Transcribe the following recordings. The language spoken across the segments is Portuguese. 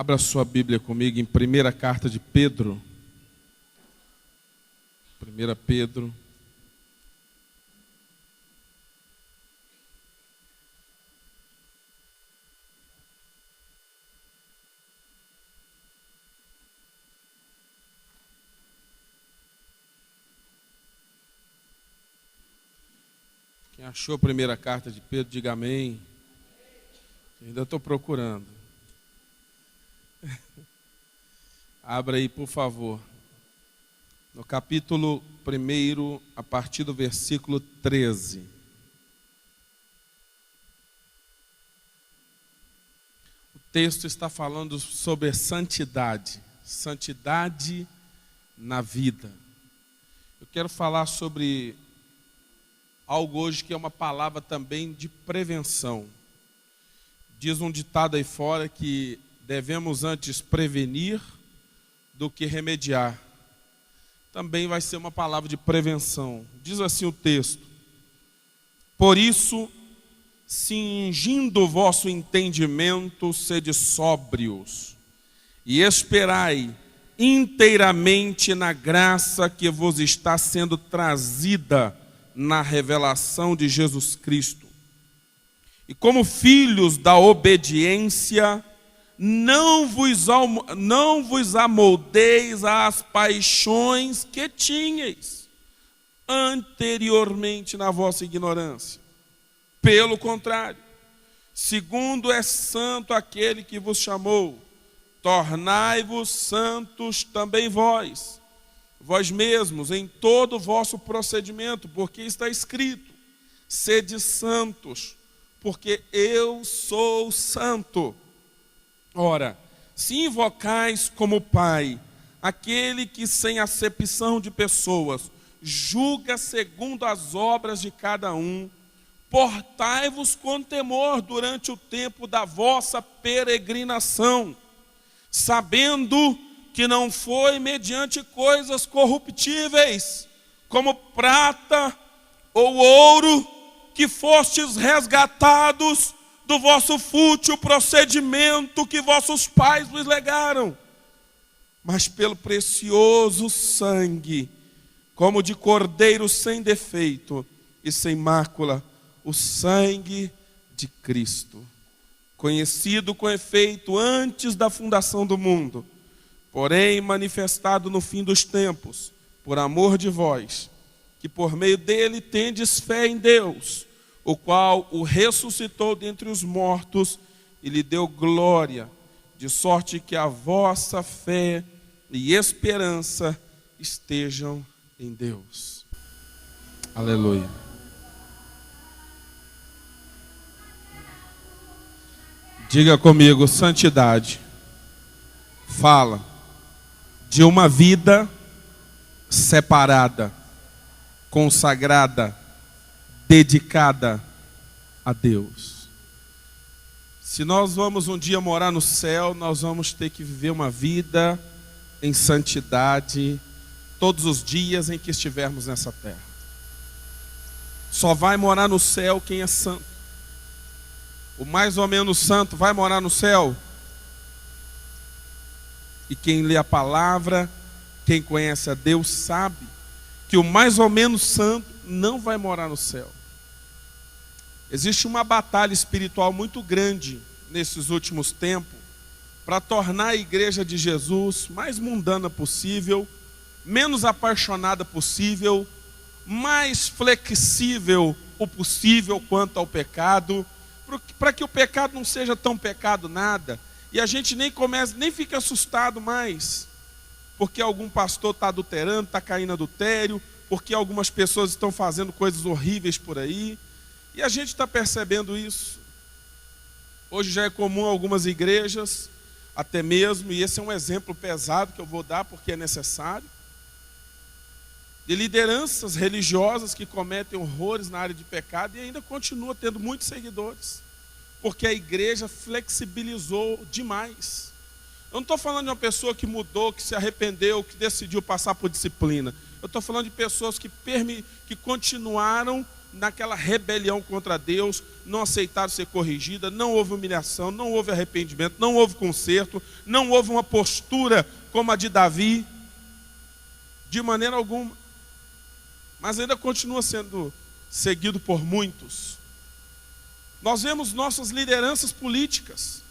Abra sua Bíblia comigo em primeira carta de Pedro. 1 Pedro. Quem achou a primeira carta de Pedro, diga amém. Ainda estou procurando. Abra aí, por favor. No capítulo 1, a partir do versículo 13. O texto está falando sobre santidade. Santidade na vida. Eu quero falar sobre algo hoje que é uma palavra também de prevenção. Diz um ditado aí fora que devemos antes prevenir do que remediar. Também vai ser uma palavra de prevenção. Diz assim o texto: por isso, cingindo o vosso entendimento, sede sóbrios, e esperai inteiramente na graça que vos está sendo trazida na revelação de Jesus Cristo. E como filhos da obediência, não vos amoldeis às paixões que tinhais anteriormente na vossa ignorância. Pelo contrário, segundo é santo aquele que vos chamou, tornai-vos santos também vós mesmos, em todo o vosso procedimento, porque está escrito: sede santos, porque eu sou santo. Ora, se invocais como Pai aquele que sem acepção de pessoas julga segundo as obras de cada um, portai-vos com temor durante o tempo da vossa peregrinação, sabendo que não foi mediante coisas corruptíveis, como prata ou ouro, que fostes resgatados do vosso fútil procedimento que vossos pais vos legaram, mas pelo precioso sangue, como de cordeiro sem defeito e sem mácula, o sangue de Cristo, conhecido com efeito antes da fundação do mundo, porém manifestado no fim dos tempos, por amor de vós, que por meio dele tendes fé em Deus, o qual o ressuscitou dentre os mortos e lhe deu glória, de sorte que a vossa fé e esperança estejam em Deus. Aleluia. Diga comigo: santidade fala de uma vida separada, consagrada, dedicada a Deus. Se nós vamos um dia morar no céu, nós vamos ter que viver uma vida em santidade todos os dias em que estivermos nessa terra. Só vai morar no céu quem é santo. O mais ou menos santo vai morar no céu. E quem lê a palavra, quem conhece a Deus, sabe que o mais ou menos santo não vai morar no céu. Existe uma batalha espiritual muito grande nesses últimos tempos para tornar a igreja de Jesus mais mundana possível, menos apaixonada possível, mais flexível o possível quanto ao pecado, para que o pecado não seja tão pecado nada, e a gente nem fica assustado mais, porque algum pastor está adulterando, está caindo adultério, porque algumas pessoas estão fazendo coisas horríveis por aí, e a gente está percebendo isso. Hoje já é comum algumas igrejas, até mesmo, e esse é um exemplo pesado que eu vou dar porque é necessário, de lideranças religiosas que cometem horrores na área de pecado e ainda continua tendo muitos seguidores, porque a igreja flexibilizou demais. Eu não estou falando de uma pessoa que mudou, que se arrependeu, que decidiu passar por disciplina. Eu estou falando de pessoas que continuaram naquela rebelião contra Deus, não aceitaram ser corrigida, não houve humilhação, não houve arrependimento, não houve conserto, não houve uma postura como a de Davi, de maneira alguma. Mas ainda continua sendo seguido por muitos. Nós vemos nossas lideranças políticas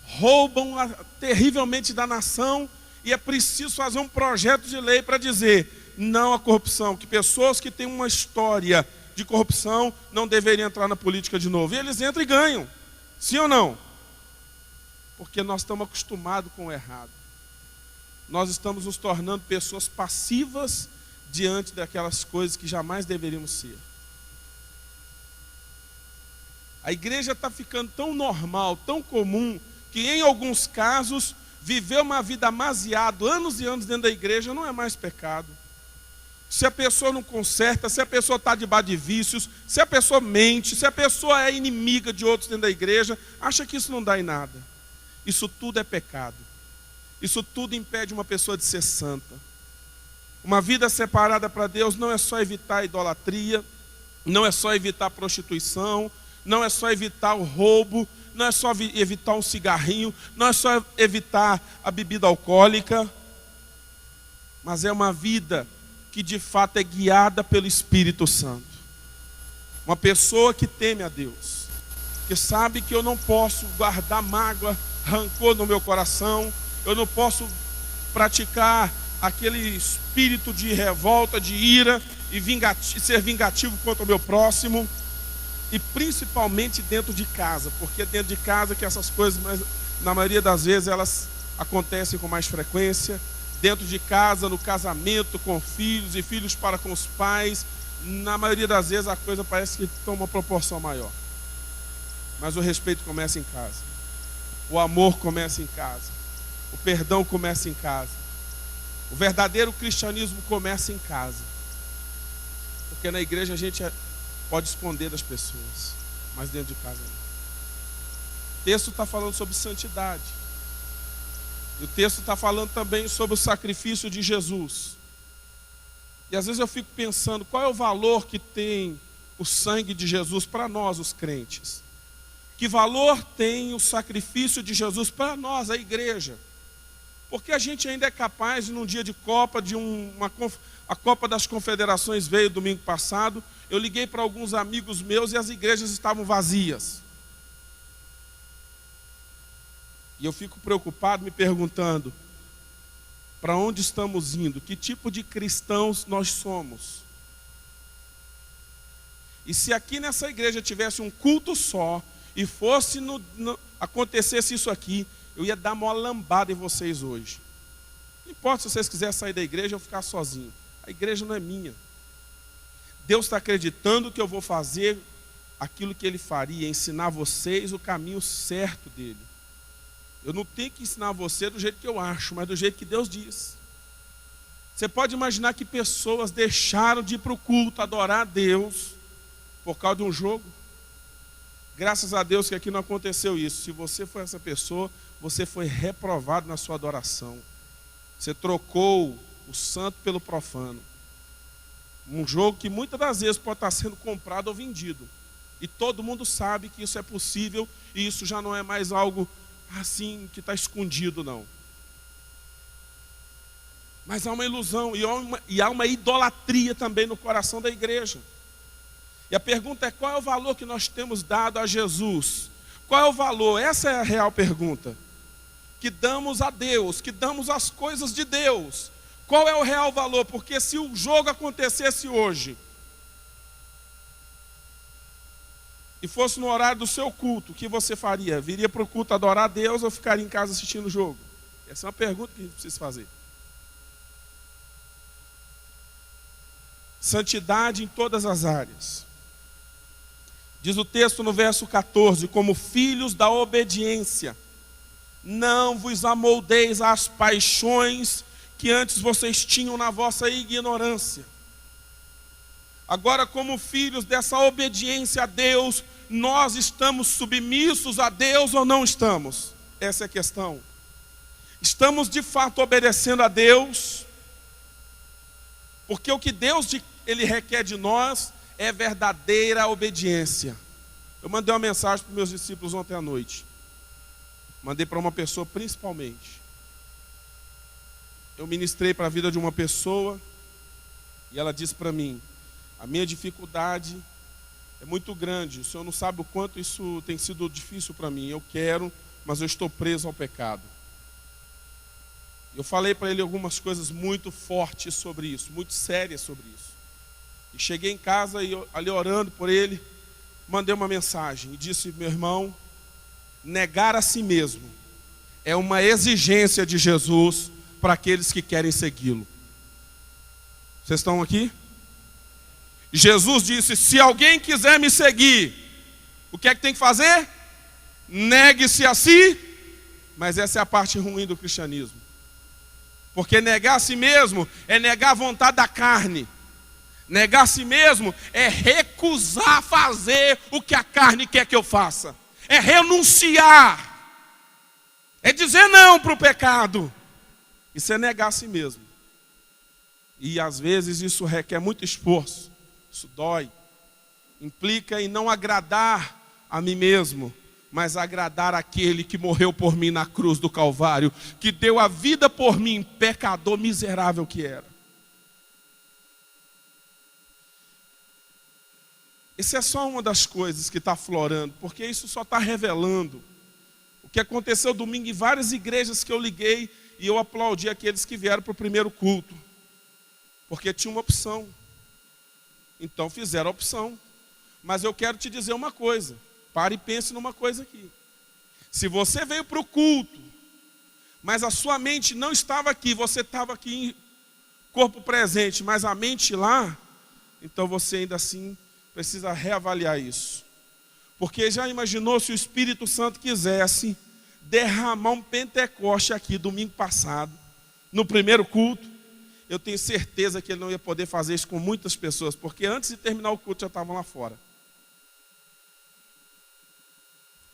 roubam terrivelmente da nação, e é preciso fazer um projeto de lei para dizer não à corrupção, que pessoas que têm uma história de corrupção não deveriam entrar na política de novo. E eles entram e ganham, sim ou não? Porque nós estamos acostumados com o errado. Nós estamos nos tornando pessoas passivas diante daquelas coisas que jamais deveríamos ser. A igreja está ficando tão normal, tão comum, que em alguns casos, viver uma vida amasiado, anos e anos dentro da igreja, não é mais pecado. Se a pessoa não conserta, se a pessoa está debaixo de vícios, se a pessoa mente, se a pessoa é inimiga de outros dentro da igreja, acha que isso não dá em nada. Isso tudo é pecado. Isso tudo impede uma pessoa de ser santa. Uma vida separada para Deus não é só evitar a idolatria, não é só evitar a prostituição, não é só evitar o roubo, não é só evitar um cigarrinho, não é só evitar a bebida alcoólica, mas é uma vida que de fato é guiada pelo Espírito Santo. Uma pessoa que teme a Deus, que sabe que eu não posso guardar mágoa, rancor no meu coração, eu não posso praticar aquele espírito de revolta, de ira e ser vingativo contra o meu próximo. E principalmente dentro de casa, porque é dentro de casa que essas coisas, na maioria das vezes, elas acontecem com mais frequência. Dentro de casa, no casamento, com filhos e filhos para com os pais, na maioria das vezes a coisa parece que toma uma proporção maior. Mas o respeito começa em casa, o amor começa em casa, o perdão começa em casa, o verdadeiro cristianismo começa em casa. Porque na igreja a gente pode esconder das pessoas, mas dentro de casa não. O texto está falando sobre santidade. E o texto está falando também sobre o sacrifício de Jesus. E às vezes eu fico pensando, qual é o valor que tem o sangue de Jesus para nós, os crentes? Que valor tem o sacrifício de Jesus para nós, a igreja? Porque a gente ainda é capaz de, num dia de Copa, a Copa das Confederações veio domingo passado, eu liguei para alguns amigos meus e as igrejas estavam vazias. E eu fico preocupado me perguntando, para onde estamos indo? Que tipo de cristãos nós somos? E se aqui nessa igreja tivesse um culto só, e fosse acontecesse isso aqui, eu ia dar uma lambada em vocês hoje. Não importa se vocês quiserem sair da igreja ou ficar sozinho. A igreja não é minha. Deus está acreditando que eu vou fazer aquilo que Ele faria, ensinar vocês o caminho certo dEle. Eu não tenho que ensinar você do jeito que eu acho, mas do jeito que Deus diz. Você pode imaginar que pessoas deixaram de ir para o culto, adorar a Deus, por causa de um jogo? Graças a Deus que aqui não aconteceu isso. Se você foi essa pessoa, você foi reprovado na sua adoração. Você trocou o santo pelo profano. Um jogo que muitas das vezes pode estar sendo comprado ou vendido. E todo mundo sabe que isso é possível e isso já não é mais algo assim que está escondido, não. Mas há uma ilusão e há uma idolatria também no coração da igreja. E a pergunta é: qual é o valor que nós temos dado a Jesus? Qual é o valor? Essa é a real pergunta. Que damos a Deus, que damos às coisas de Deus. Qual é o real valor? Porque se o jogo acontecesse hoje e fosse no horário do seu culto, o que você faria? Viria para o culto adorar a Deus ou ficaria em casa assistindo o jogo? Essa é uma pergunta que a gente precisa fazer. Santidade em todas as áreas. Diz o texto no verso 14: como filhos da obediência, não vos amoldeis às paixões que antes vocês tinham na vossa ignorância. Agora, como filhos dessa obediência a Deus, nós estamos submissos a Deus ou não estamos? Essa é a questão. Estamos de fato obedecendo a Deus? Porque o que Deus Ele requer de nós é verdadeira obediência. Eu mandei uma mensagem para os meus discípulos ontem à noite. Mandei para uma pessoa principalmente. Eu ministrei para a vida de uma pessoa e ela disse para mim: a minha dificuldade é muito grande, o senhor não sabe o quanto isso tem sido difícil para mim. Eu quero, mas eu estou preso ao pecado. Eu falei para ele algumas coisas muito fortes sobre isso, muito sérias sobre isso. E cheguei em casa e ali orando por ele, mandei uma mensagem e disse: meu irmão, negar a si mesmo é uma exigência de Jesus para aqueles que querem segui-lo. Vocês estão aqui? Jesus disse: se alguém quiser me seguir, o que é que tem que fazer? Negue-se a si. Mas essa é a parte ruim do cristianismo. Porque negar a si mesmo é negar a vontade da carne. Negar a si mesmo é recusar fazer o que a carne quer que eu faça. É renunciar. É dizer não para o pecado. Isso é negar a si mesmo. E às vezes isso requer muito esforço. Isso dói. Implica em não agradar a mim mesmo, mas agradar aquele que morreu por mim na cruz do Calvário, que deu a vida por mim, pecador miserável que era. Essa é só uma das coisas que está aflorando, porque isso só está revelando o que aconteceu domingo em várias igrejas que eu liguei e eu aplaudi aqueles que vieram para o primeiro culto, porque tinha uma opção. Então fizeram a opção. Mas eu quero te dizer uma coisa. Pare e pense numa coisa aqui. Se você veio para o culto, mas a sua mente não estava aqui, você estava aqui em corpo presente, mas a mente lá, então você ainda assim precisa reavaliar isso. Porque já imaginou se o Espírito Santo quisesse derramar um Pentecoste aqui domingo passado, no primeiro culto? Eu tenho certeza que ele não ia poder fazer isso com muitas pessoas, porque antes de terminar o culto já estavam lá fora.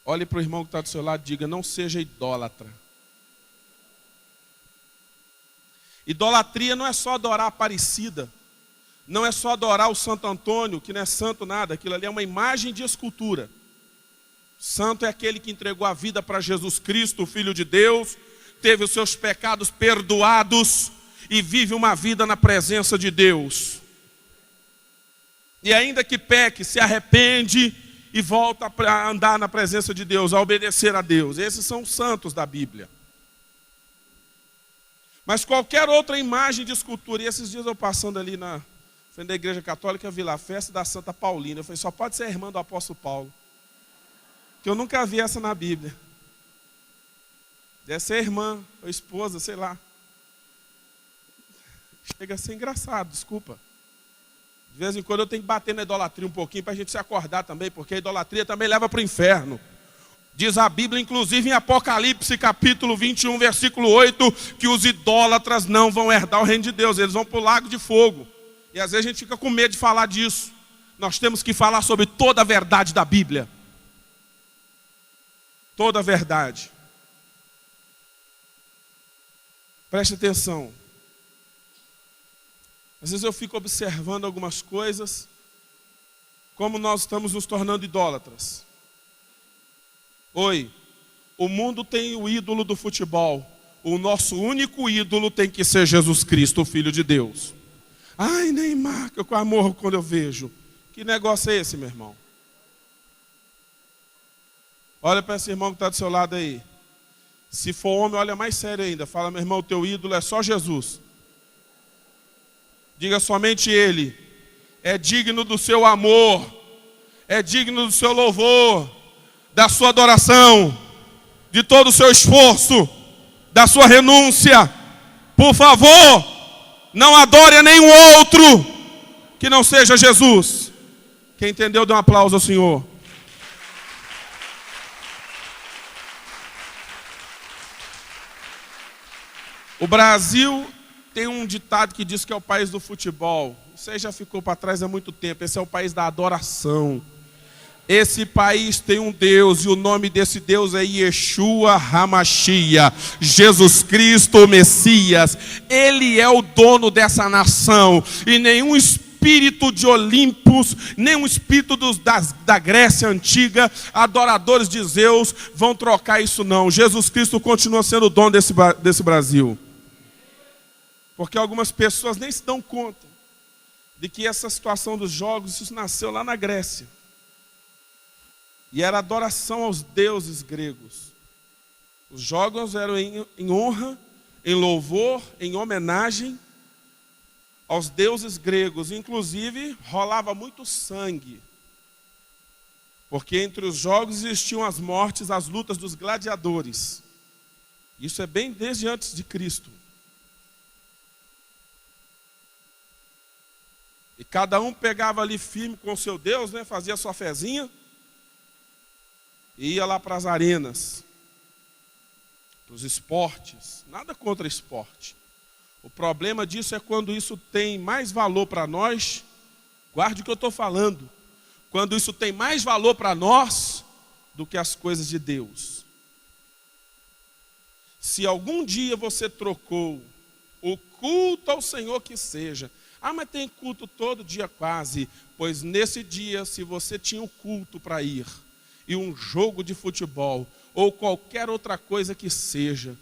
Olhe para o irmão que está do seu lado e diga: não seja idólatra. Idolatria não é só adorar a Aparecida, não é só adorar o Santo Antônio, que não é santo nada, aquilo ali é uma imagem de escultura. Santo é aquele que entregou a vida para Jesus Cristo, o Filho de Deus, teve os seus pecados perdoados e vive uma vida na presença de Deus. E ainda que peque, se arrepende e volta a andar na presença de Deus, a obedecer a Deus. Esses são os santos da Bíblia. Mas qualquer outra imagem de escultura, e esses dias eu passando ali na frente da igreja católica, eu vi lá a festa da Santa Paulina. Eu falei: só pode ser a irmã do apóstolo Paulo, que eu nunca vi essa na Bíblia. Deve ser irmã ou esposa, sei lá. Chega a ser engraçado, desculpa. De vez em quando eu tenho que bater na idolatria um pouquinho para a gente se acordar também, porque a idolatria também leva para o inferno. Diz a Bíblia, inclusive em Apocalipse, capítulo 21, versículo 8, que os idólatras não vão herdar o reino de Deus, eles vão para o lago de fogo. E às vezes a gente fica com medo de falar disso. Nós temos que falar sobre toda a verdade da Bíblia. Toda a verdade. Preste atenção. Às vezes eu fico observando algumas coisas, como nós estamos nos tornando idólatras. Oi, o mundo tem o ídolo do futebol. O nosso único ídolo tem que ser Jesus Cristo, o Filho de Deus. Ai, Neymar, que eu quase morro quando eu vejo. Que negócio é esse, meu irmão? Olha para esse irmão que está do seu lado aí. Se for homem, olha mais sério ainda. Fala: meu irmão, o teu ídolo é só Jesus. Diga: somente Ele é digno do seu amor, é digno do seu louvor, da sua adoração, de todo o seu esforço, da sua renúncia. Por favor, não adore a nenhum outro que não seja Jesus. Quem entendeu, dê um aplauso ao Senhor. O Brasil tem um ditado que diz que é o país do futebol. Isso aí já ficou para trás há muito tempo. Esse é o país da adoração. Esse país tem um Deus, e o nome desse Deus é Yeshua HaMashiach, Jesus Cristo, o Messias. Ele é o dono dessa nação, e nenhum espírito espírito de Olimpos, nem um espírito da Grécia antiga, adoradores de Zeus, vão trocar isso não. Jesus Cristo continua sendo o dono desse Brasil. Porque algumas pessoas nem se dão conta de que essa situação dos jogos, isso nasceu lá na Grécia. E era adoração aos deuses gregos. Os jogos eram em honra, em louvor, em homenagem aos deuses gregos. Inclusive, rolava muito sangue. Porque entre os jogos existiam as mortes, as lutas dos gladiadores. Isso é bem desde antes de Cristo. E cada um pegava ali firme com o seu Deus, né? Fazia a sua fezinha e ia lá para as arenas, para os esportes. Nada contra esporte. O problema disso é quando isso tem mais valor para nós. Guarde o que eu estou falando. Quando isso tem mais valor para nós do que as coisas de Deus. Se algum dia você trocou o culto ao Senhor que seja, mas tem culto todo dia quase. Pois nesse dia, se você tinha um culto para ir, e um jogo de futebol, ou qualquer outra coisa que seja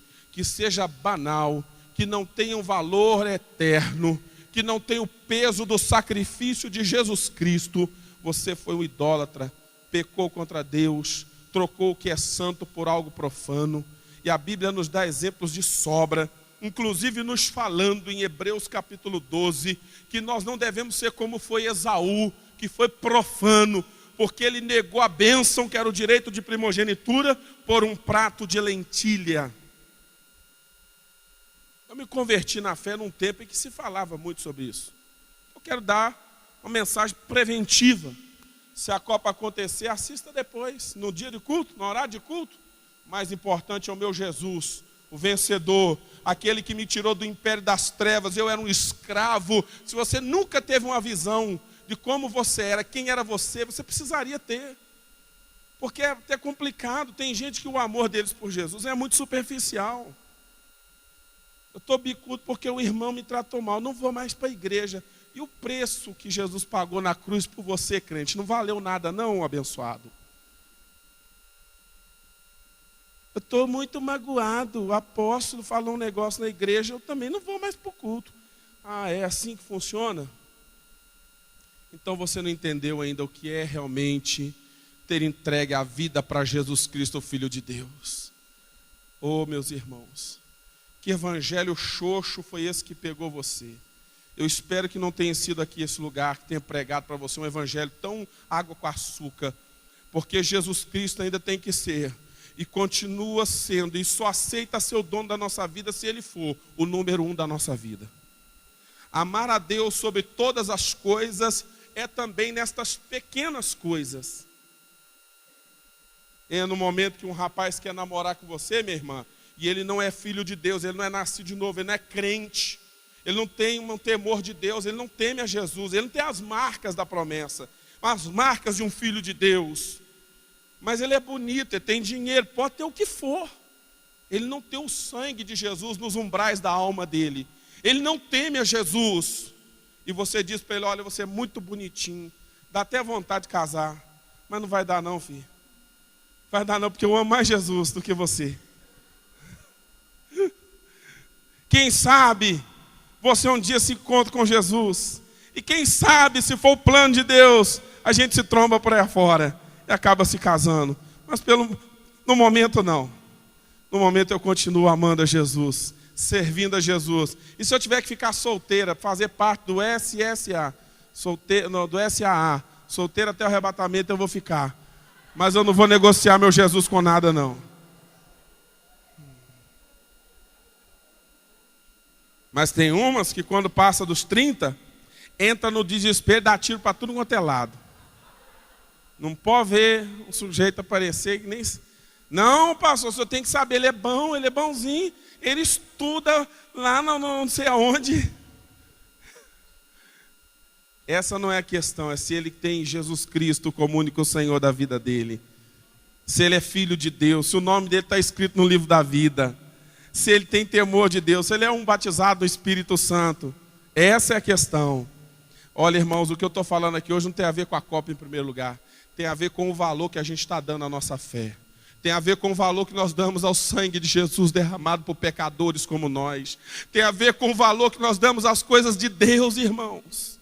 banal, que não tenha um valor eterno, que não tenha o peso do sacrifício de Jesus Cristo, você foi um idólatra, pecou contra Deus, trocou o que é santo por algo profano. E a Bíblia nos dá exemplos de sobra, inclusive nos falando em Hebreus capítulo 12, que nós não devemos ser como foi Esaú, que foi profano, porque ele negou a bênção, que era o direito de primogenitura, por um prato de lentilha. Eu me converti na fé num tempo em que se falava muito sobre isso. Eu quero dar uma mensagem preventiva. Se a Copa acontecer, assista depois, no dia de culto, no horário de culto. O mais importante é o meu Jesus, o vencedor, aquele que me tirou do império das trevas. Eu era um escravo. Se você nunca teve uma visão de como você era, quem era você precisaria ter. Porque é até complicado. Tem gente que o amor deles por Jesus é muito superficial. Eu estou bicudo porque o irmão me tratou mal, não vou mais para a igreja. E o preço que Jesus pagou na cruz por você, crente, não valeu nada não, abençoado? Eu estou muito magoado, o apóstolo falou um negócio na igreja, eu também não vou mais para o culto. É assim que funciona? Então você não entendeu ainda o que é realmente ter entregue a vida para Jesus Cristo, o Filho de Deus. Meus irmãos, que evangelho xoxo foi esse que pegou você? Eu espero que não tenha sido aqui esse lugar que tenha pregado para você um evangelho tão água com açúcar, porque Jesus Cristo ainda tem que ser, e continua sendo, e só aceita ser o dono da nossa vida se Ele for o número 1 da nossa vida. Amar a Deus sobre todas as coisas é também nestas pequenas coisas. É no momento que um rapaz quer namorar com você, minha irmã, e ele não é filho de Deus, ele não é nascido de novo, ele não é crente, ele não tem um temor de Deus, ele não teme a Jesus, ele não tem as marcas da promessa, as marcas de um filho de Deus. Mas ele é bonito, ele tem dinheiro, pode ter o que for. Ele não tem o sangue de Jesus nos umbrais da alma dele. Ele não teme a Jesus. E você diz para ele, olha, você é muito bonitinho, dá até vontade de casar. Mas não vai dar não, filho. Vai dar não, porque eu amo mais Jesus do que você. Quem sabe você um dia se encontra com Jesus. E quem sabe, se for o plano de Deus, a gente se tromba por aí fora e acaba se casando. Mas no momento não. No momento eu continuo amando a Jesus, servindo a Jesus. E se eu tiver que ficar solteira, fazer parte do SSA, do SAA, solteira até o arrebatamento, eu vou ficar. Mas eu não vou negociar meu Jesus com nada não. Mas tem umas que quando passa dos 30, entra no desespero, dá tiro para tudo quanto é lado. Não pode ver um sujeito aparecer que nem... Não, pastor, o senhor tem que saber, ele é bom, ele é bonzinho, ele estuda lá não sei aonde. Essa não é a questão, é se ele tem Jesus Cristo como único Senhor da vida dele. Se ele é filho de Deus, se o nome dele está escrito no livro da vida. Se ele tem temor de Deus, se ele é um batizado do Espírito Santo. Essa é a questão. Olha, irmãos, o que eu estou falando aqui hoje não tem a ver com a Copa em primeiro lugar. Tem a ver com o valor que a gente está dando à nossa fé. Tem a ver com o valor que nós damos ao sangue de Jesus derramado por pecadores como nós. Tem a ver com o valor que nós damos às coisas de Deus, irmãos.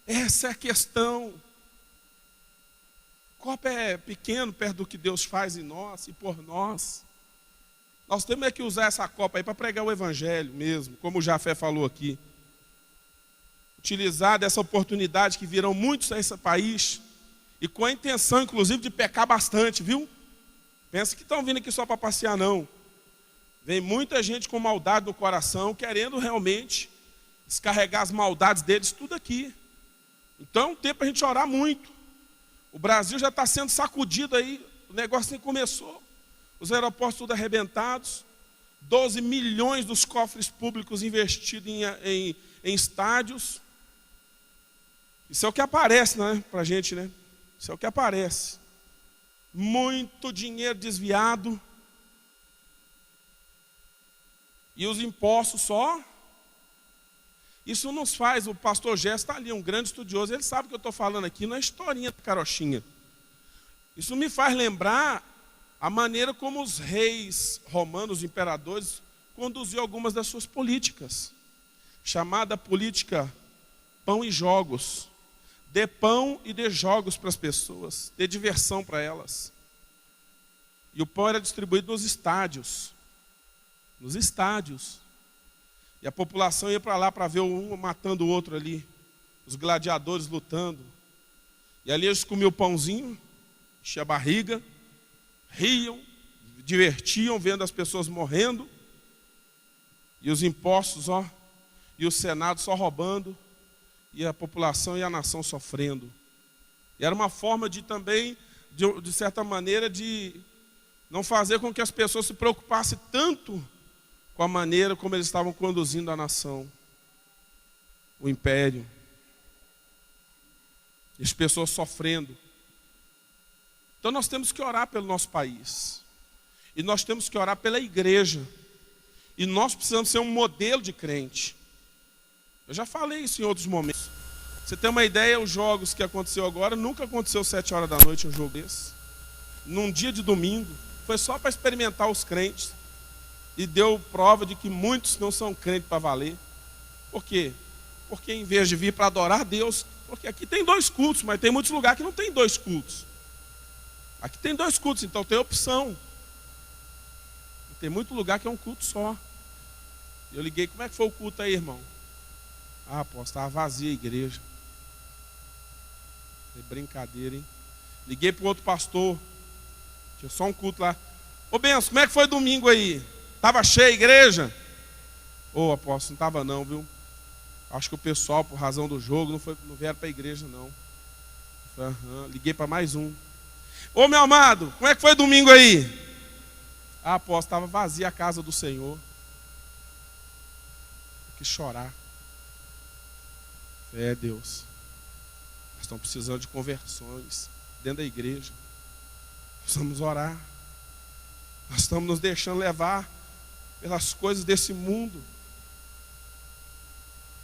Essa é a questão. Copa é pequeno perto do que Deus faz em nós e por nós. Nós temos que usar essa Copa aí para pregar o Evangelho mesmo, como o Jafé falou aqui. Utilizar dessa oportunidade que virão muitos a esse país e com a intenção, inclusive, de pecar bastante, viu? Pensa que estão vindo aqui só para passear, não. Vem muita gente com maldade no coração, querendo realmente descarregar as maldades deles, tudo aqui. Então é um tempo para a gente orar muito. O Brasil já está sendo sacudido aí, o negócio nem começou. Os aeroportos tudo arrebentados, 12 milhões dos cofres públicos investidos em estádios. Isso é o que aparece, né, para a gente, né? Isso é o que aparece. Muito dinheiro desviado. E os impostos só. Isso nos faz, o pastor Gerson está ali, um grande estudioso, ele sabe o que eu estou falando aqui, não é historinha de carochinha. Isso me faz lembrar a maneira como os reis romanos, os imperadores, conduziam algumas das suas políticas. Chamada política pão e jogos. Dê pão e dê jogos para as pessoas, dê diversão para elas. E o pão era distribuído nos estádios. Nos estádios. E a população ia para lá para ver um matando o outro ali. Os gladiadores lutando. E ali eles comiam o pãozinho, enchiam a barriga, riam, divertiam vendo as pessoas morrendo. E os impostos, e o Senado só roubando. E a população e a nação sofrendo. E era uma forma de também, de certa maneira, de não fazer com que as pessoas se preocupassem tanto com a maneira como eles estavam conduzindo a nação, o império. E as pessoas sofrendo. Então nós temos que orar pelo nosso país. E nós temos que orar pela igreja. E nós precisamos ser um modelo de crente. Eu já falei isso em outros momentos. Você tem uma ideia, os jogos que aconteceu agora, nunca aconteceu 7 horas da noite um jogo desse. Num dia de domingo, foi só para experimentar os crentes. E deu prova de que muitos não são crentes para valer. Por quê? Porque em vez de vir para adorar Deus, porque aqui tem 2 cultos, mas tem muitos lugares que não tem 2 cultos. Aqui tem 2 cultos, então tem opção. Tem muito lugar que é um culto só. Eu liguei, como é que foi o culto aí, irmão? Ah, pô, estava vazia a igreja. É brincadeira, hein? Liguei para o outro pastor. Tinha só um culto lá. Ô Benção, como é que foi domingo aí? Estava cheia a igreja? Ô apóstolo, não estava não, viu? Acho que o pessoal, por razão do jogo, não vieram para a igreja, não. Falei, liguei para mais um. Ô meu amado, como é que foi domingo aí? Ah, apóstolo, estava vazia a casa do Senhor. Tem que chorar. É, Deus. Nós estamos precisando de conversões dentro da igreja. Nós vamos orar. Nós estamos nos deixando levar pelas coisas desse mundo.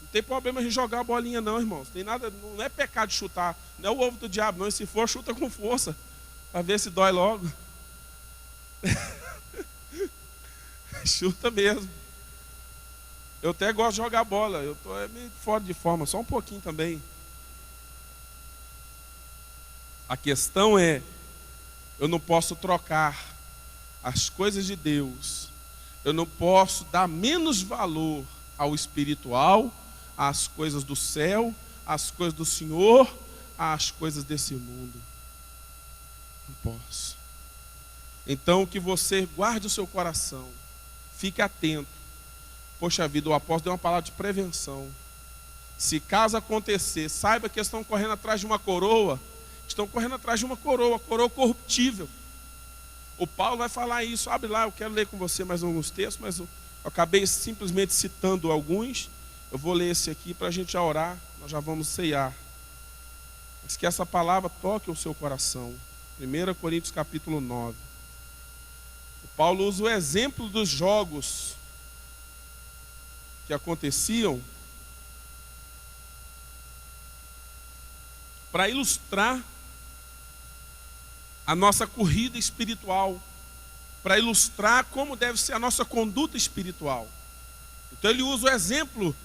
Não tem problema de jogar a bolinha não, irmãos. Tem nada, não é pecado de chutar. Não é o ovo do diabo, não. E se for, chuta com força. Para ver se dói logo. Chuta mesmo. Eu até gosto de jogar bola. Eu estou meio fora de forma, só um pouquinho também. A questão é, eu não posso trocar as coisas de Deus. Eu não posso dar menos valor ao espiritual, às coisas do céu, às coisas do Senhor, às coisas desse mundo. Não posso. Então que você guarde o seu coração. Fique atento. Poxa vida, o apóstolo deu uma palavra de prevenção. Se caso acontecer, saiba que eles estão correndo atrás de uma coroa. Estão correndo atrás de uma coroa corruptível. O Paulo vai falar isso. Abre lá, eu quero ler com você mais alguns textos, mas eu acabei simplesmente citando alguns. Eu vou ler esse aqui para a gente já orar. Nós já vamos ceiar. Mas que essa palavra toque o seu coração. 1 Coríntios capítulo 9. O Paulo usa o exemplo dos jogos que aconteciam para ilustrar a nossa corrida espiritual, para ilustrar como deve ser a nossa conduta espiritual. Então ele usa o exemplo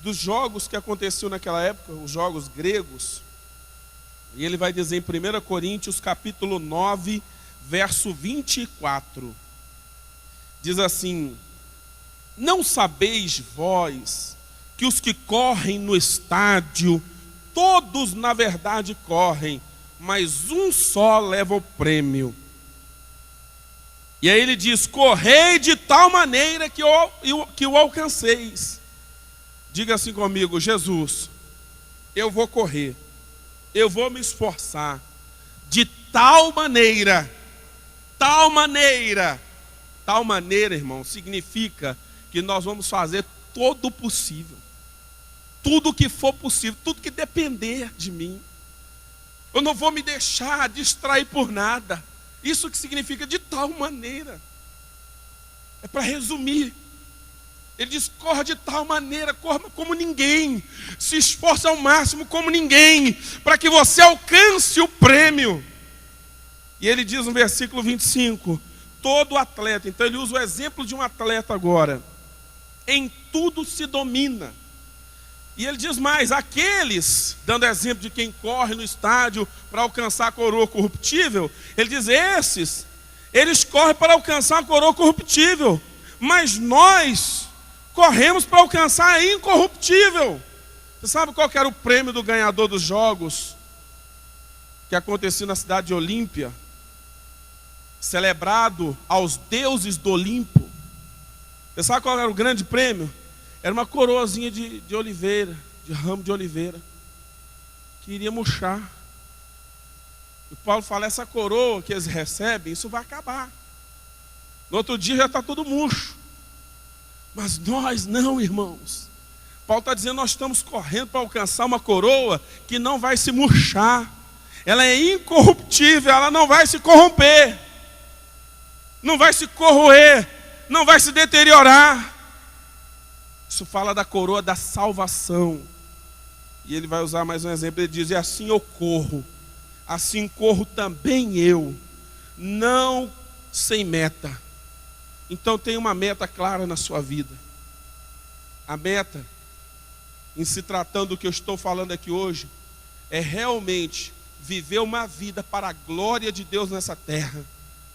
dos jogos que aconteciam naquela época, os jogos gregos. E ele vai dizer em 1 Coríntios capítulo 9, verso 24. Diz assim: não sabeis vós que os que correm no estádio, todos na verdade correm, mas um só leva o prêmio. E aí ele diz: correi de tal maneira que o alcanceis. Diga assim comigo: Jesus, eu vou correr, eu vou me esforçar de tal maneira, irmão, significa que nós vamos fazer todo o possível, tudo que for possível, tudo que depender de mim. Eu não vou me deixar distrair por nada. Isso que significa de tal maneira. É para resumir. Ele diz: corra de tal maneira, corra como ninguém, se esforça ao máximo como ninguém, para que você alcance o prêmio. E ele diz no versículo 25, todo atleta, então ele usa o exemplo de um atleta agora, em tudo se domina. E ele diz mais: aqueles, dando exemplo de quem corre no estádio para alcançar a coroa corruptível, ele diz: eles correm para alcançar a coroa corruptível, mas nós corremos para alcançar a incorruptível. Você sabe qual que era o prêmio do ganhador dos jogos que aconteceu na cidade de Olímpia, celebrado aos deuses do Olimpo? Você sabe qual era o grande prêmio? Era uma coroazinha de oliveira, de ramo de oliveira, que iria murchar. E Paulo fala: essa coroa que eles recebem, isso vai acabar. No outro dia já está tudo murcho. Mas nós não, irmãos. Paulo está dizendo: nós estamos correndo para alcançar uma coroa que não vai se murchar. Ela é incorruptível, ela não vai se corromper, não vai se corroer, não vai se deteriorar. Isso fala da coroa da salvação. E ele vai usar mais um exemplo. Ele diz: e assim eu corro, assim corro também eu, não sem meta. Então tem uma meta clara na sua vida. A meta, em se tratando do que eu estou falando aqui hoje, é realmente viver uma vida para a glória de Deus nessa terra.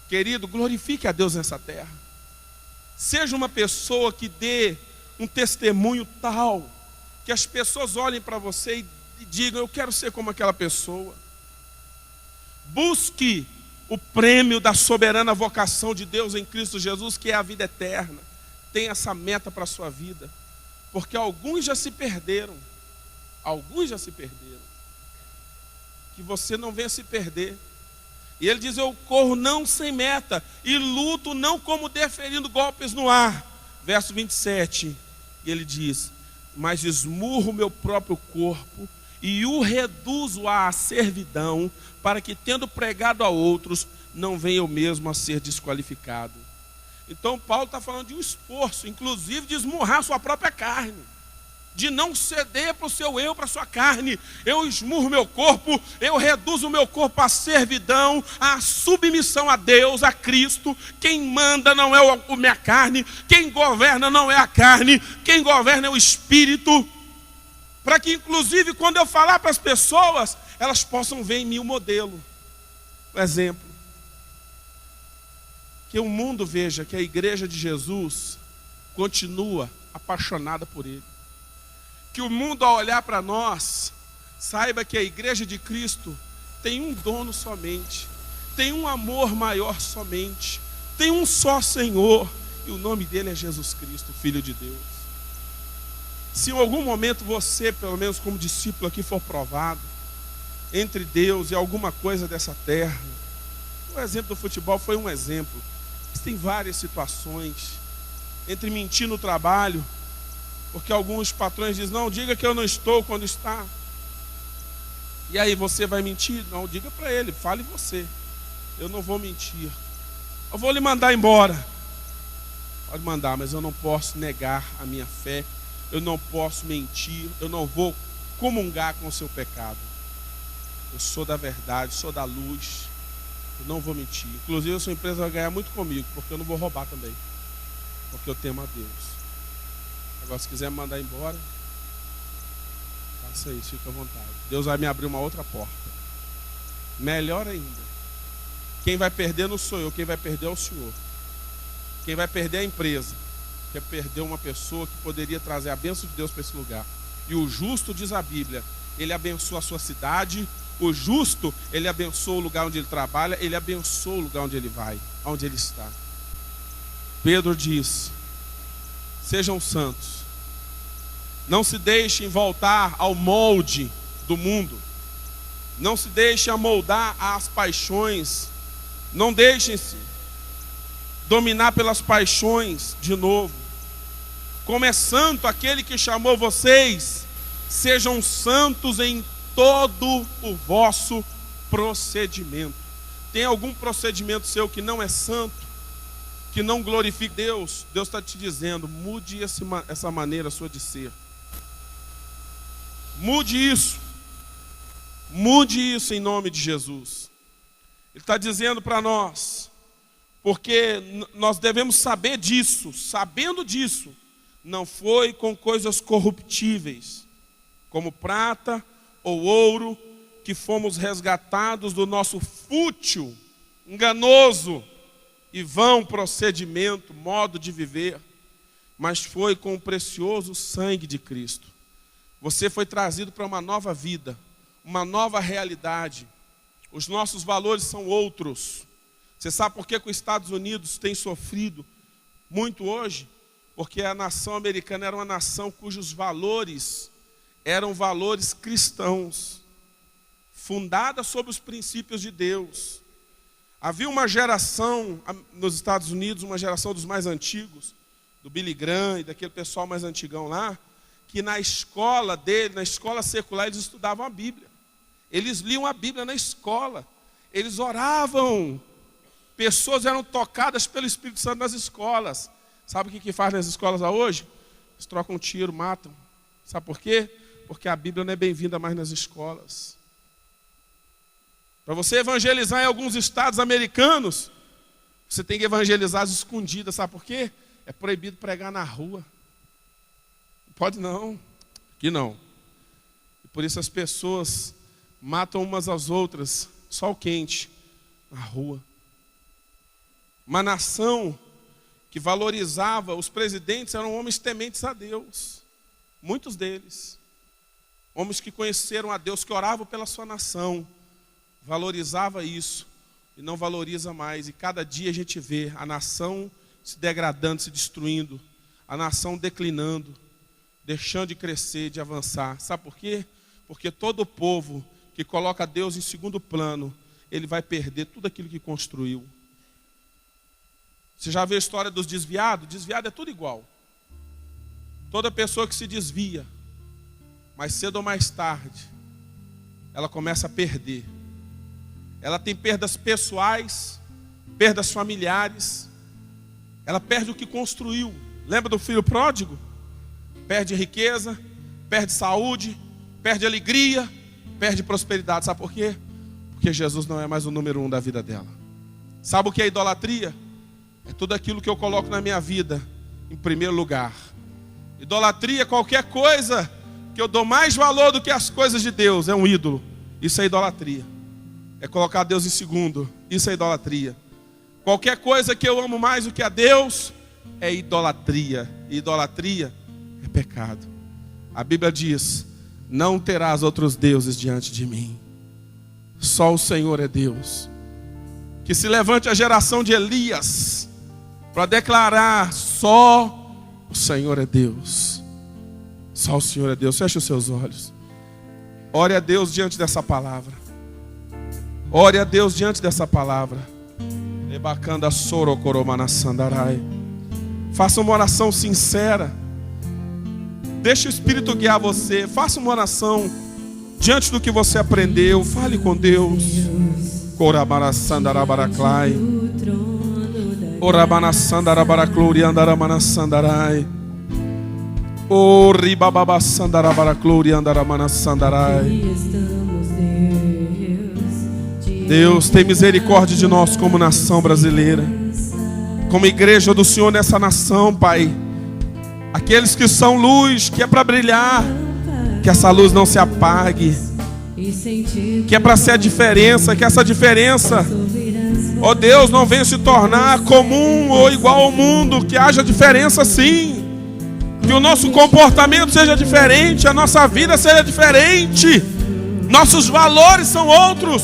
Querido, glorifique a Deus nessa terra. Seja uma pessoa que dê um testemunho tal, que as pessoas olhem para você e digam: eu quero ser como aquela pessoa. Busque o prêmio da soberana vocação de Deus em Cristo Jesus, que é a vida eterna. Tenha essa meta para a sua vida, porque alguns já se perderam. Que você não venha se perder. E ele diz: eu corro não sem meta, e luto não como deferindo golpes no ar. Verso 27, e ele diz: mas esmurro o meu próprio corpo e o reduzo à servidão, para que, tendo pregado a outros, não venha eu mesmo a ser desqualificado. Então Paulo está falando de um esforço, inclusive de esmurrar a sua própria carne, de não ceder para o seu eu, para a sua carne. Eu esmurro meu corpo, eu reduzo o meu corpo à servidão, à submissão a Deus, a Cristo. Quem manda não é a minha carne, quem governa não é a carne, quem governa é o Espírito. Para que, inclusive, quando eu falar para as pessoas, elas possam ver em mim o modelo, o exemplo. Que o mundo veja que a igreja de Jesus continua apaixonada por Ele. Que o mundo, ao olhar para nós, saiba que a igreja de Cristo tem um dono somente, tem um amor maior somente, tem um só Senhor, e o nome dele é Jesus Cristo, Filho de Deus. Se em algum momento você, pelo menos como discípulo aqui, for provado entre Deus e alguma coisa dessa terra, o exemplo do futebol foi um exemplo, mas tem várias situações, entre mentir no trabalho, porque alguns patrões dizem: não, diga que eu não estou quando está. E aí você vai mentir? Não, diga para ele, fale você: eu não vou mentir, eu vou lhe mandar embora. Pode mandar, mas eu não posso negar a minha fé, eu não posso mentir, eu não vou comungar com o seu pecado. Eu sou da verdade, sou da luz. Eu não vou mentir. Inclusive, a sua empresa vai ganhar muito comigo, porque eu não vou roubar também. Porque eu temo a Deus. Agora, se quiser me mandar embora, faça isso, fica à vontade. Deus vai me abrir uma outra porta. Melhor ainda. Quem vai perder não sou eu, quem vai perder é o Senhor. Quem vai perder é a empresa. Quer perder uma pessoa que poderia trazer a bênção de Deus para esse lugar. E o justo, diz a Bíblia, ele abençoa a sua cidade. O justo, ele abençoa o lugar onde ele trabalha. Ele abençoa o lugar onde ele vai, onde ele está. Pedro diz: sejam santos. Não se deixem voltar ao molde do mundo. Não se deixem amoldar às paixões. Não deixem-se dominar pelas paixões de novo. Como é santo aquele que chamou vocês, sejam santos em todo o vosso procedimento. Tem algum procedimento seu que não é santo, que não glorifica Deus? Deus está te dizendo: mude essa maneira sua de ser. Mude isso. Mude isso em nome de Jesus. Ele está dizendo para nós, porque nós devemos saber disso. Sabendo disso, não foi com coisas corruptíveis, como prata ou ouro, que fomos resgatados do nosso fútil, enganoso e vão procedimento, modo de viver, mas foi com o precioso sangue de Cristo. Você foi trazido para uma nova vida, uma nova realidade. Os nossos valores são outros. Você sabe por que os Estados Unidos têm sofrido muito hoje? Porque a nação americana era uma nação cujos valores eram valores cristãos, fundada sobre os princípios de Deus. Havia uma geração nos Estados Unidos, uma geração dos mais antigos, do Billy Graham e daquele pessoal mais antigão lá, que na escola dele, na escola secular, eles estudavam a Bíblia. Eles liam a Bíblia na escola. Eles oravam. Pessoas eram tocadas pelo Espírito Santo nas escolas. Sabe o que faz nas escolas hoje? Eles trocam um tiro, matam. Sabe por quê? Porque a Bíblia não é bem-vinda mais nas escolas. Para você evangelizar em alguns estados americanos, você tem que evangelizar às escondidas. Sabe por quê? É proibido pregar na rua. Não pode não. Aqui não. E por isso as pessoas matam umas às outras, sol quente, na rua. Uma nação que valorizava, os presidentes eram homens tementes a Deus. Muitos deles. Homens que conheceram a Deus, que oravam pela sua nação. Valorizava isso e não valoriza mais. E cada dia a gente vê a nação se degradando, se destruindo. A nação declinando, deixando de crescer, de avançar. Sabe por quê? Porque todo povo que coloca Deus em segundo plano, ele vai perder tudo aquilo que construiu. Você já viu a história dos desviados? Desviado é tudo igual. Toda pessoa que se desvia, mais cedo ou mais tarde, ela começa a perder. Ela tem perdas pessoais, perdas familiares. Ela perde o que construiu. Lembra do filho pródigo? Perde riqueza, perde saúde, perde alegria, perde prosperidade. Sabe por quê? Porque Jesus não é mais o número 1 da vida dela. Sabe o que é idolatria? É tudo aquilo que eu coloco na minha vida em primeiro lugar. Idolatria é qualquer coisa que eu dou mais valor do que as coisas de Deus. É um ídolo. Isso é idolatria. É colocar Deus em segundo. Isso é idolatria. Qualquer coisa que eu amo mais do que a Deus é idolatria. E idolatria é pecado. A Bíblia diz: não terás outros deuses diante de mim. Só o Senhor é Deus. Que se levante a geração de Elias para declarar: só o Senhor é Deus. Só o Senhor é Deus. Feche os seus olhos. Ore a Deus diante dessa palavra. Ore a Deus diante dessa palavra. Faça uma oração sincera. Deixe o Espírito guiar você. Faça uma oração diante do que você aprendeu. Fale com Deus. Deus, tem misericórdia de nós como nação brasileira, como igreja do Senhor nessa nação, Pai. Aqueles que são luz, que é para brilhar, que essa luz não se apague, que é para ser a diferença, que essa diferença, ó Deus, não venha se tornar comum ou igual ao mundo, que haja diferença sim, que o nosso comportamento seja diferente, a nossa vida seja diferente, nossos valores são outros.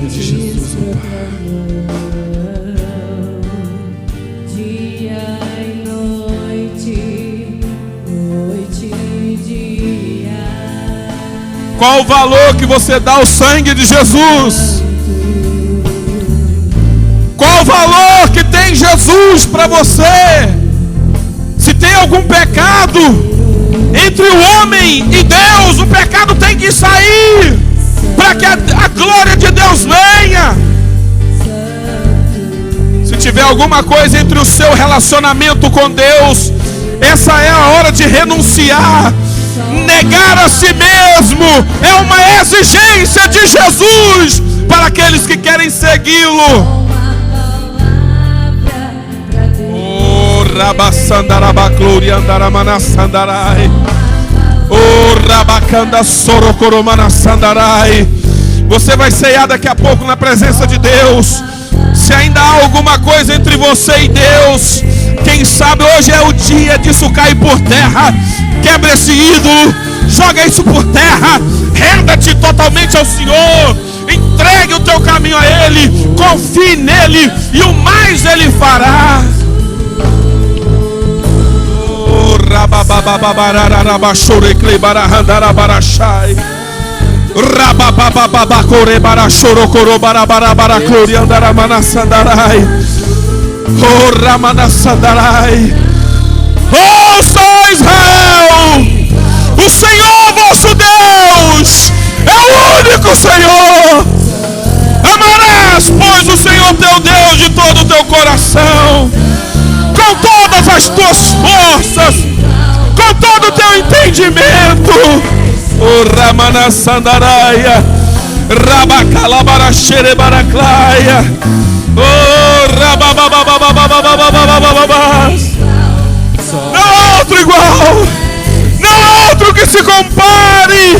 De Jesus, dia e noite, noite e dia. Qual o valor que você dá ao sangue de Jesus? Qual o valor que tem Jesus para você? Se tem algum pecado entre o homem e Deus, o pecado tem que sair, para que a glória de Deus venha. Se tiver alguma coisa entre o seu relacionamento com Deus, essa é a hora de renunciar, negar a si mesmo. É uma exigência de Jesus para aqueles que querem segui-lo. Rabassandaraba glória andaramana sandarai. Oh, rabacanda sorocoromana sandarai. Você vai ceiar daqui a pouco na presença de Deus. Se ainda há alguma coisa entre você e Deus, quem sabe hoje é o dia disso cair por terra. Quebra esse ídolo, joga isso por terra, renda-te totalmente ao Senhor, entregue o teu caminho a Ele, confie nele e o mais Ele fará. Ouça, Israel, o Senhor vosso Deus é o único Senhor. Amarás, pois, o Senhor teu Deus de todo o teu coração, com todas as tuas forças, com todo o teu entendimento. O Ramana Sandaraia, Rabacalabara Xerebaraclaia, o Rabababababababababababababas. Não há outro igual, não há outro que se compare,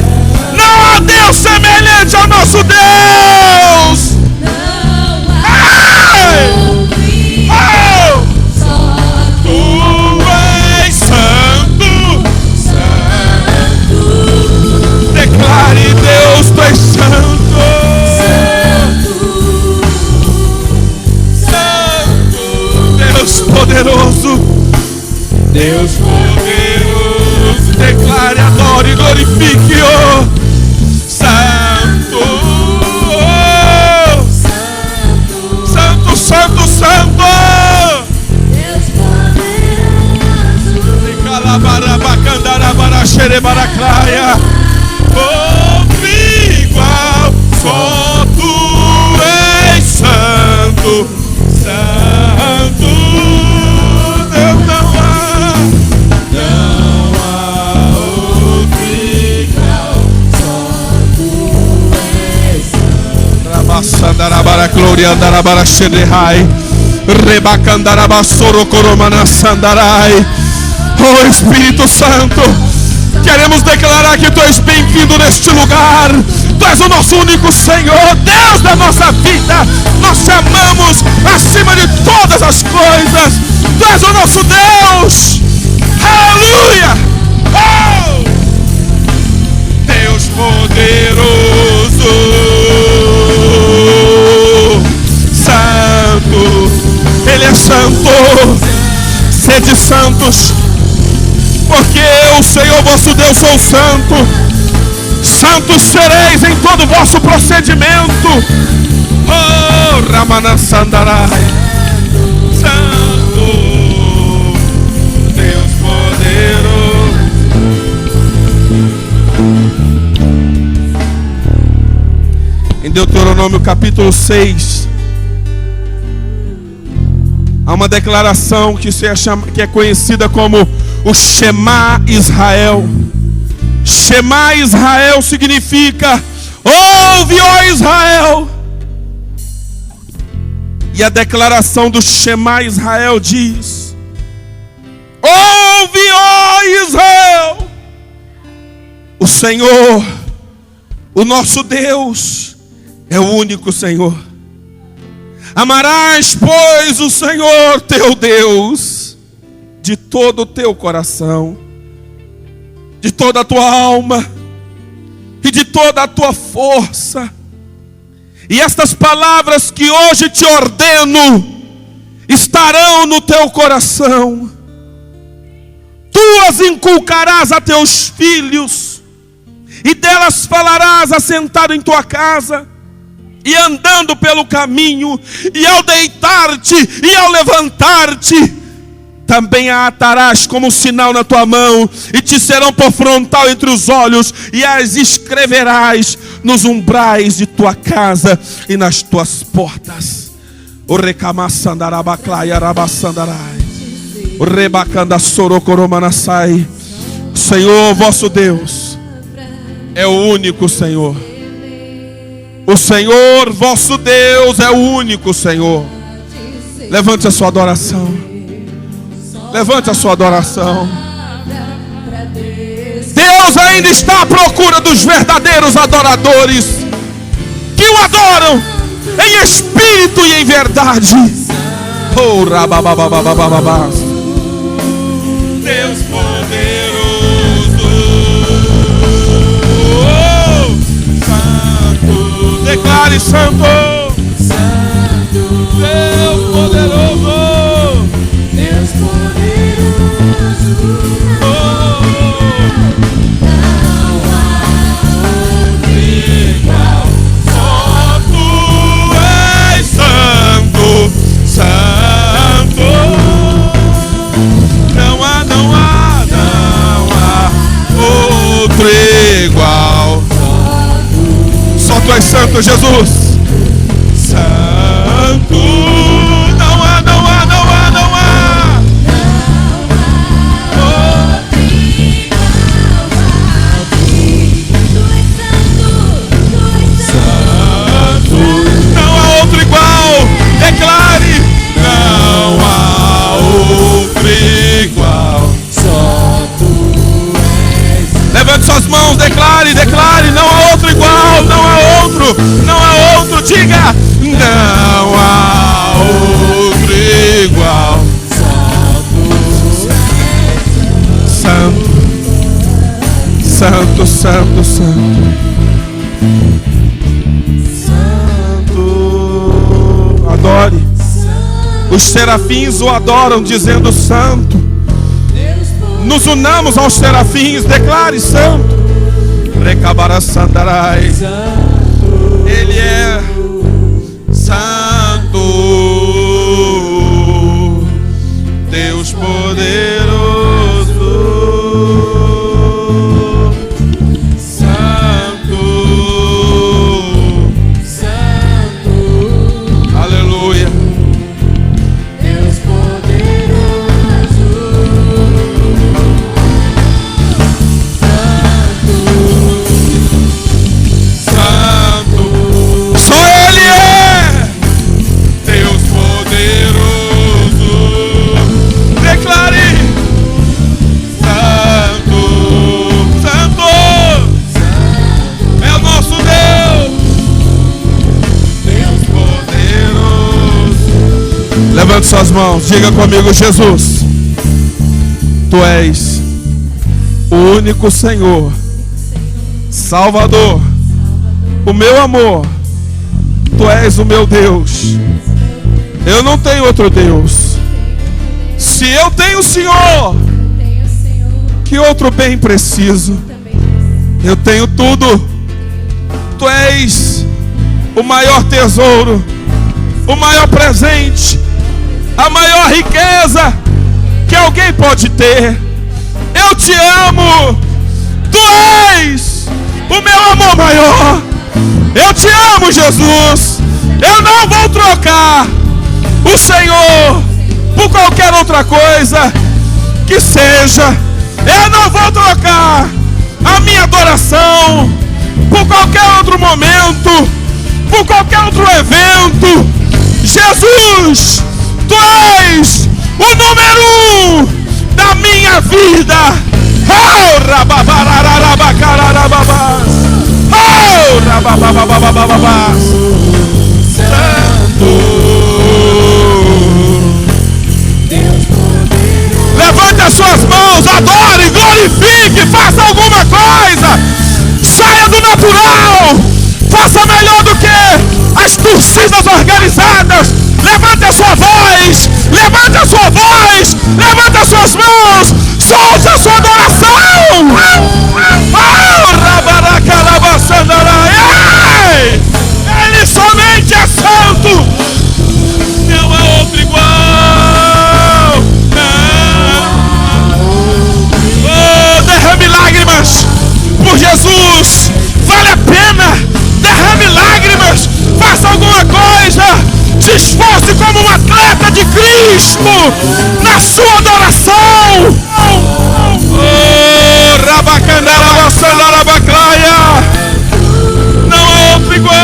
não há Deus semelhante ao nosso Deus. Ai! Oh! Tu és santo, santo. Declare, Deus, tu és santo, santo, Deus poderoso. Deus poderoso, declare, adore e glorifique-o. Santo, santo, santo, santo. Deus poderoso. Calabarabacandarabara xerebaraclaia. Ouve igual, só tu és santo, santo. Deus não há outro igual, só tu és santo. Rabassandarabara glória andarabara xerehai, rebacandaraba sorocoromana sandarai. Oh Espírito Santo, queremos declarar que tu és bem-vindo neste lugar. Tu és o nosso único Senhor, Deus da nossa vida. Nós te amamos acima de todas as coisas. Tu és o nosso Deus. Aleluia! Oh! Deus poderoso, santo, Ele é santo. Sede santos, porque eu, Senhor vosso Deus, sou santo. Santos sereis em todo o vosso procedimento. Oh, Ramana Sandarai. Santo, Deus poderoso. Em Deuteronômio capítulo 6, há uma declaração que é conhecida como o Shema Israel. Shema Israel significa: ouve, ó Israel. E a declaração do Shema Israel diz: ouve, ó Israel, o Senhor, o nosso Deus, é o único Senhor. Amarás, pois, o Senhor teu Deus de todo o teu coração, de toda a tua alma e de toda a tua força. E estas palavras que hoje te ordeno estarão no teu coração. Tu as inculcarás a teus filhos, e delas falarás assentado em tua casa, e andando pelo caminho, e ao deitar-te e ao levantar-te. Também a atarás como sinal na tua mão, e te serão por frontal entre os olhos, e as escreverás nos umbrais de tua casa e nas tuas portas. O Senhor vosso Deus é o único Senhor. O Senhor vosso Deus é o único Senhor. Levante a sua adoração. Levante a sua adoração. Deus ainda está à procura dos verdadeiros adoradores, que o adoram em espírito e em verdade. Oh, rabababababababá. Deus poderoso, oh, santo, declare santo, Deus poderoso. Deus poderoso, não há igual, Só tu és santo, santo. Não há outro igual. Só tu és santo, Jesus. Santo. Não há. Declare, não há outro igual. só tu és. Levante suas mãos, declare, não há outro igual, não há outro, diga, não há outro igual. Só tu és. Santo, santo, santo. Adore. Os serafins o adoram dizendo santo. Nos unamos aos serafins, declare santo. Recabara sandarai. Ele é santo, Deus poderoso. Levante suas mãos, diga comigo: Jesus, Tu és o único Senhor, Salvador, o meu amor. Tu és o meu Deus. Eu não tenho outro Deus. Se eu tenho o Senhor, que outro bem preciso? Eu tenho tudo. Tu és o maior tesouro, o maior presente, a maior riqueza que alguém pode ter. Eu te amo. Tu és o meu amor maior. Eu te amo, Jesus. Eu não vou trocar o Senhor por qualquer outra coisa. que seja, eu não vou trocar a minha adoração por qualquer outro momento, por qualquer outro evento. Jesus, tu és o número 1 da minha vida. Oh, rababarararabacararababás. Oh, rababababababás. Santo. Levante as suas mãos, adore, glorifique, faça alguma coisa. Saia do natural. Faça melhor do que as torcidas organizadas. Levante a sua voz. Levante a sua voz. Levante as suas mãos. Solte a sua adoração. Ele somente é santo. Não há outro igual. Oh, derrame lágrimas por Jesus. Vale a pena. Derrame lágrimas. Faça alguma coisa. Se esforce como um atleta de Cristo na sua adoração. Oh, rabacandarabaclaia. Não há outro igual.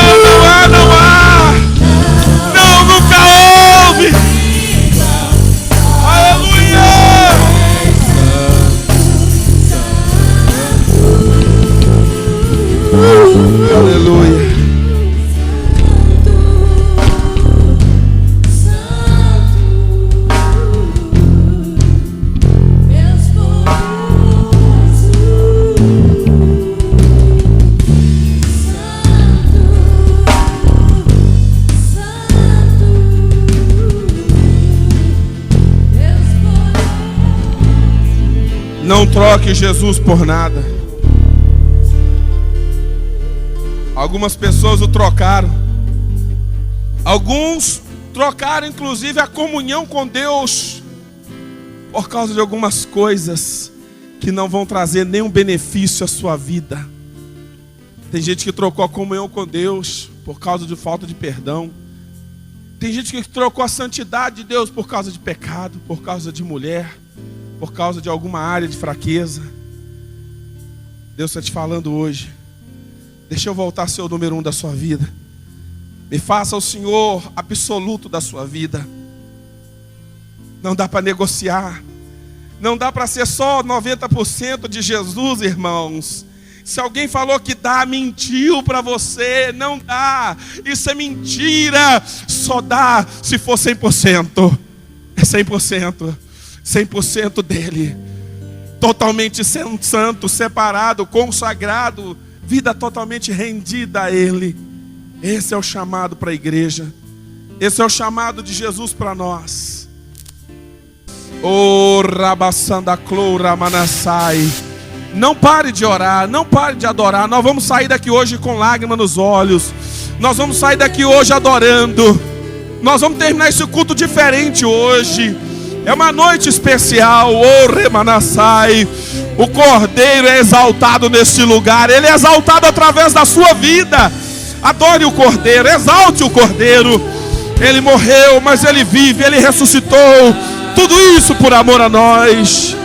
Não há. Não, nunca houve. Aleluia. Aleluia. Não troque Jesus por nada. Algumas pessoas o trocaram. Alguns trocaram inclusive a comunhão com Deus por causa de algumas coisas que não vão trazer nenhum benefício à sua vida. Tem gente que trocou a comunhão com Deus por causa de falta de perdão. Tem gente que trocou a santidade de Deus por causa de pecado, por causa de mulher, por causa de alguma área de fraqueza. Deus está te falando hoje. Deixa eu voltar a ser o número 1 da sua vida. Me faça o Senhor absoluto da sua vida. Não dá para negociar. Não dá para ser só 90% de Jesus, irmãos. Se alguém falou que dá, mentiu para você. Não dá. Isso é mentira. Só dá se for 100%. É 100%. 100% dele. Totalmente santo, separado, consagrado. Vida totalmente rendida a ele. Esse é o chamado para a igreja. Esse é o chamado de Jesus para nós. Oh, Rabassanda Cloura Manassai. Não pare de orar, não pare de adorar. Nós vamos sair daqui hoje com lágrima nos olhos. Nós vamos sair daqui hoje adorando. Nós vamos terminar esse culto diferente hoje. É uma noite especial. Oh, Remanassai. O Cordeiro é exaltado neste lugar. Ele é exaltado através da sua vida. Adore o Cordeiro, exalte o Cordeiro. Ele morreu, mas ele vive, ele ressuscitou. Tudo isso por amor a nós.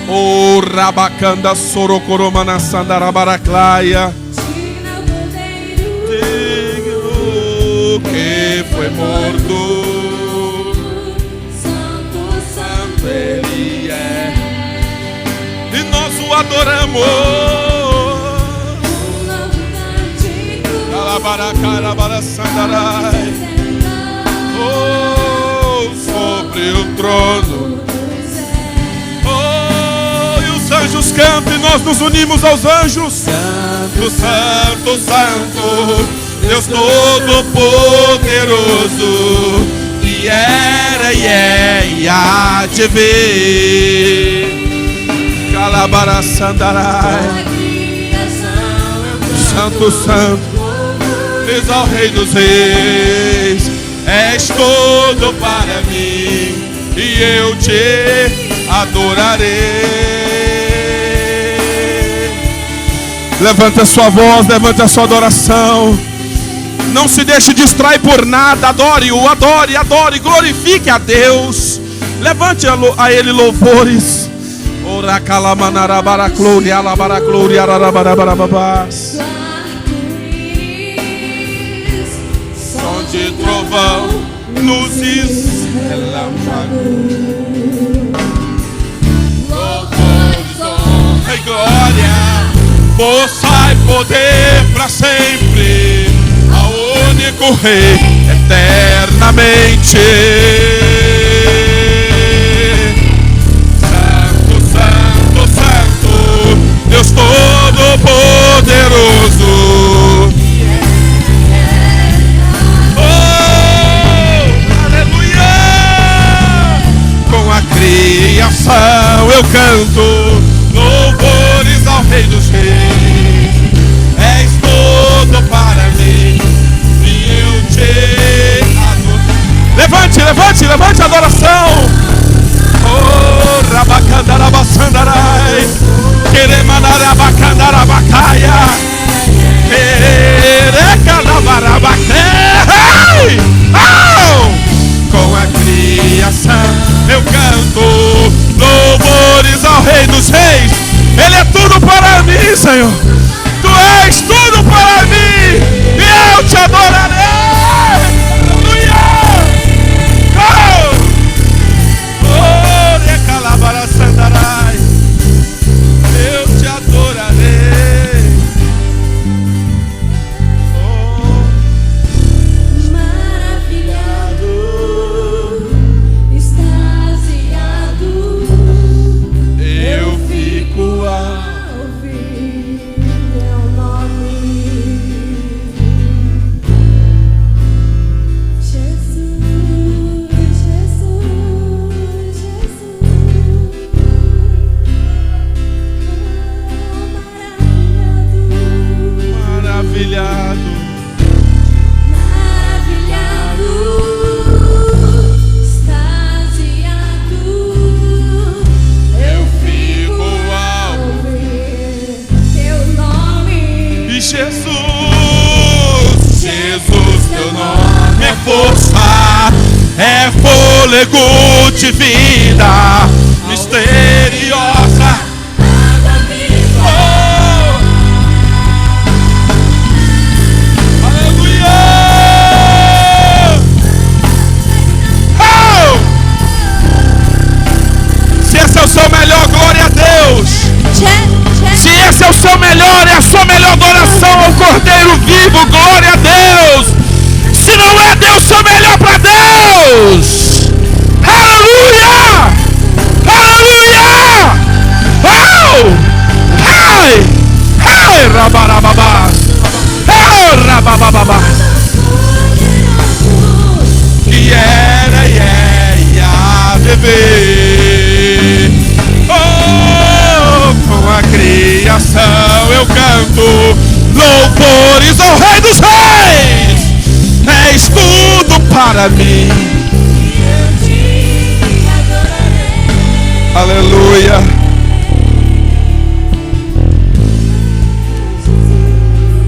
Oh, Rabacanda Sorocoromana Sandarabaraklaia. Digno que foi morto. Santo ele é. E nós o adoramos. Calabaracarabara Sandarai. Oh, sobre o trono. Anjos cantam e nós nos unimos aos anjos. Santo, Santo, Santo, Deus Todo-Poderoso, e era e é e há de vir. Calabaraçandarai. Santo, Santo, diz ao Rei dos Reis: és todo para mim e eu te adorarei. Levante a sua voz, levante a sua adoração. Não se deixe distrair por nada. Adore-o, adore, adore. Glorifique a Deus. Levante a Ele louvores. Som de trovão, luzes, relâmpagos, louvores, e glória, força e poder para sempre, ao único Rei eternamente. Deus Todo-Poderoso. Oh, aleluia! Com a criação eu canto louvores ao Rei dos Reis. És todo para mim e eu te adoro. Levante a adoração. Oh, Rabacandarabaçandarai, Queremanarabacandarabacaya, Perecalabarabacai. Com a criação eu canto louvores ao Rei dos Reis. Ele é tudo para mim, Senhor. Tu és tudo para mim e eu te adorarei. Eu te adorarei. Oh, maravilhado, extasiado, eu fico a ouvir teu nome, Jesus, Jesus, Jesus. maravilhado. Maravilhado, extasiado, eu fico a ouvir teu nome. E Jesus, teu nome é força, é fôlego de vida misteriosa. Água viva, Aleluia! Se esse é o seu melhor, glória a Deus. Se esse é o seu melhor, é a sua melhor adoração ao Cordeiro vivo, glória a Deus. Se não é Deus, seu melhor para Deus. Aleluia! Aleluia! Oh! Ai! Ai! Rabarababás! Oh! Rabababás! Que era e é a bebê. Oh! Com a criação eu canto louvores ao Rei dos Reis. És tudo para mim. eu te adorarei. Aleluia.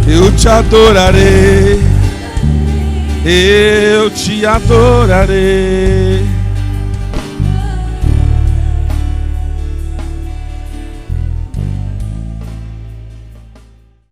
Eu te adorarei. Eu te adorarei.